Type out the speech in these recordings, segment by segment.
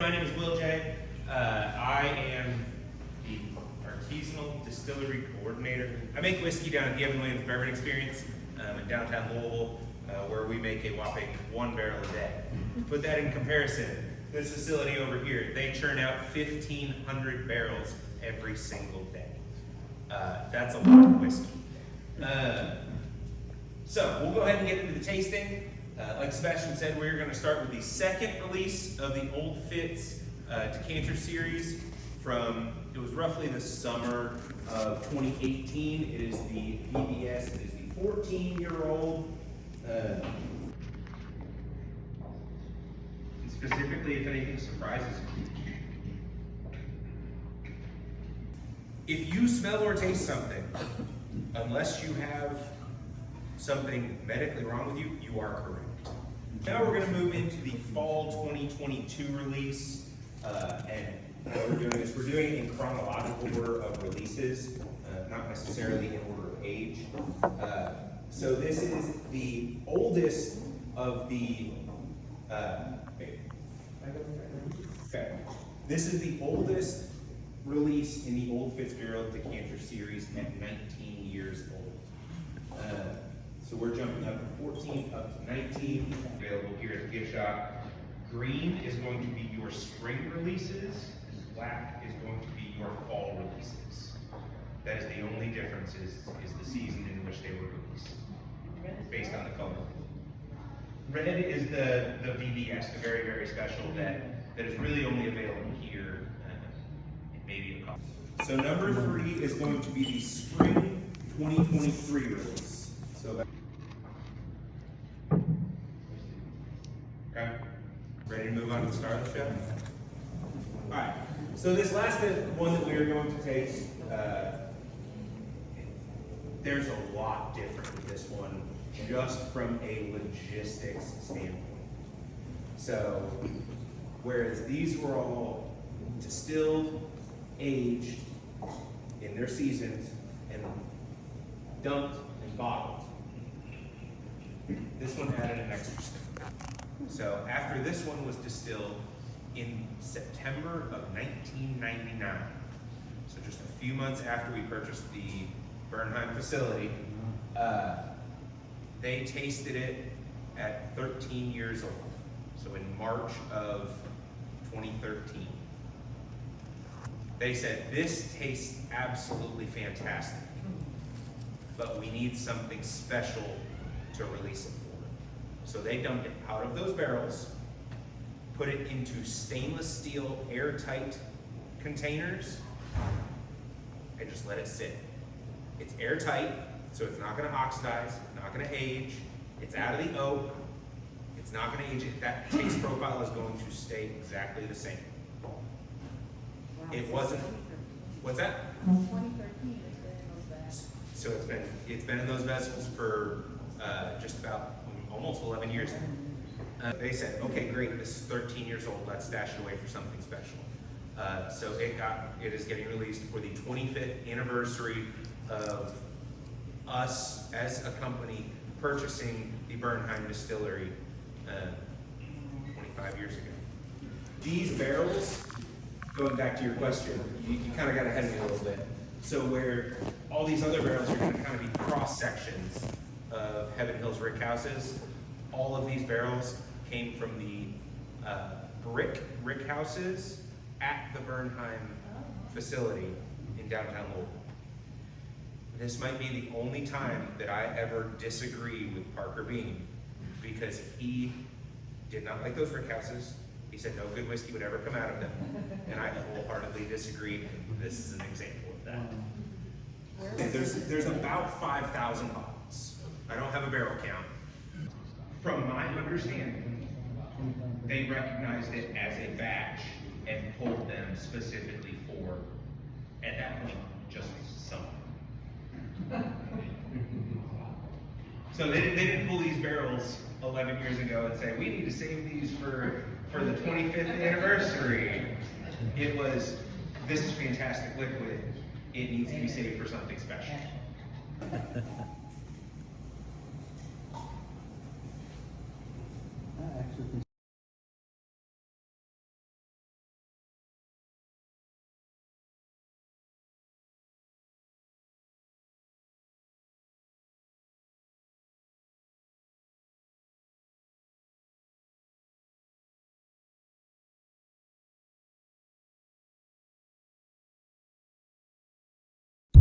My name is Will J. I am the artisanal distillery coordinator. I make whiskey down at the Evan Williams Bourbon Experience in downtown Louisville, where we make a whopping 1 barrel a day. To put that in comparison, this facility over here, they churn out 1,500 barrels every single day. That's a lot of whiskey. So we'll go ahead and get into the tasting. Like Sebastian said, we're going to start with the second release of the Old Fitz decanter series from, it was roughly the summer of 2018. It is the VBS, it is the 14-year-old. And specifically, if anything surprises you. If you smell or taste something, unless you have something medically wrong with you, you are correct. Now we're going to move into the fall 2022 release, and what we're doing is we're doing it in chronological order of releases, not necessarily in order of age. So this is the oldest of the, okay. This is the oldest release in the Old Fitzgerald decanter series at 19 years old. So we're jumping up from 14 up to 19, available here at the gift shop. Green is going to be your spring releases, black is going to be your fall releases. That is the only difference is the season in which they were released, based on the color. Red is the VBS, the very, very special that is really only available here, maybe a couple. So number 3 is going to be the spring 2023 release. So okay, ready to move on to the star of the show? All right, so this last one that we are going to taste, there's a lot different with this one, just from a logistics standpoint. So, whereas these were all distilled, aged in their seasons, and dumped and bottled, this one added an extra step. So after this one was distilled in September of 1999, so just a few months after we purchased the Bernheim facility, they tasted it at 13 years old, so in March of 2013. They said, this tastes absolutely fantastic, but we need something special to release it for. So they dumped it out of those barrels, put it into stainless steel airtight containers, and just let it sit. It's airtight, so it's not gonna oxidize, it's not gonna age, it's out of the oak, it's not gonna age, that taste profile is going to stay exactly the same. It wasn't, what's that? 2013 it's been in those bags. So it's been in those vessels for just about almost 11 years now. They said, okay, great, this is 13 years old, let's stash it away for something special. So it is getting released for the 25th anniversary of us as a company purchasing the Bernheim distillery 25 years ago. These barrels, going back to your question, you kind of got ahead of me a little bit. So where all these other barrels are going to kind of be cross sections of Heaven Hills rick houses, all of these barrels came from the brick rick houses at the Bernheim facility in downtown Louisville. This might be the only time that I ever disagree with Parker Bean, because he did not like those rick houses. He said no good whiskey would ever come out of them, and I wholeheartedly disagree. This is an example of that. There's about 5,000 bottles. I don't have a barrel count. From my understanding, they recognized it as a batch and pulled them specifically for, at that point, just some. So they didn't pull these barrels 11 years ago and say, we need to save these for the 25th anniversary. It was, this is fantastic liquid. It needs to be saved for something special.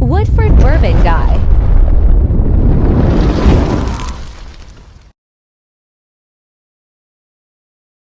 Woodford Bourbon Guy.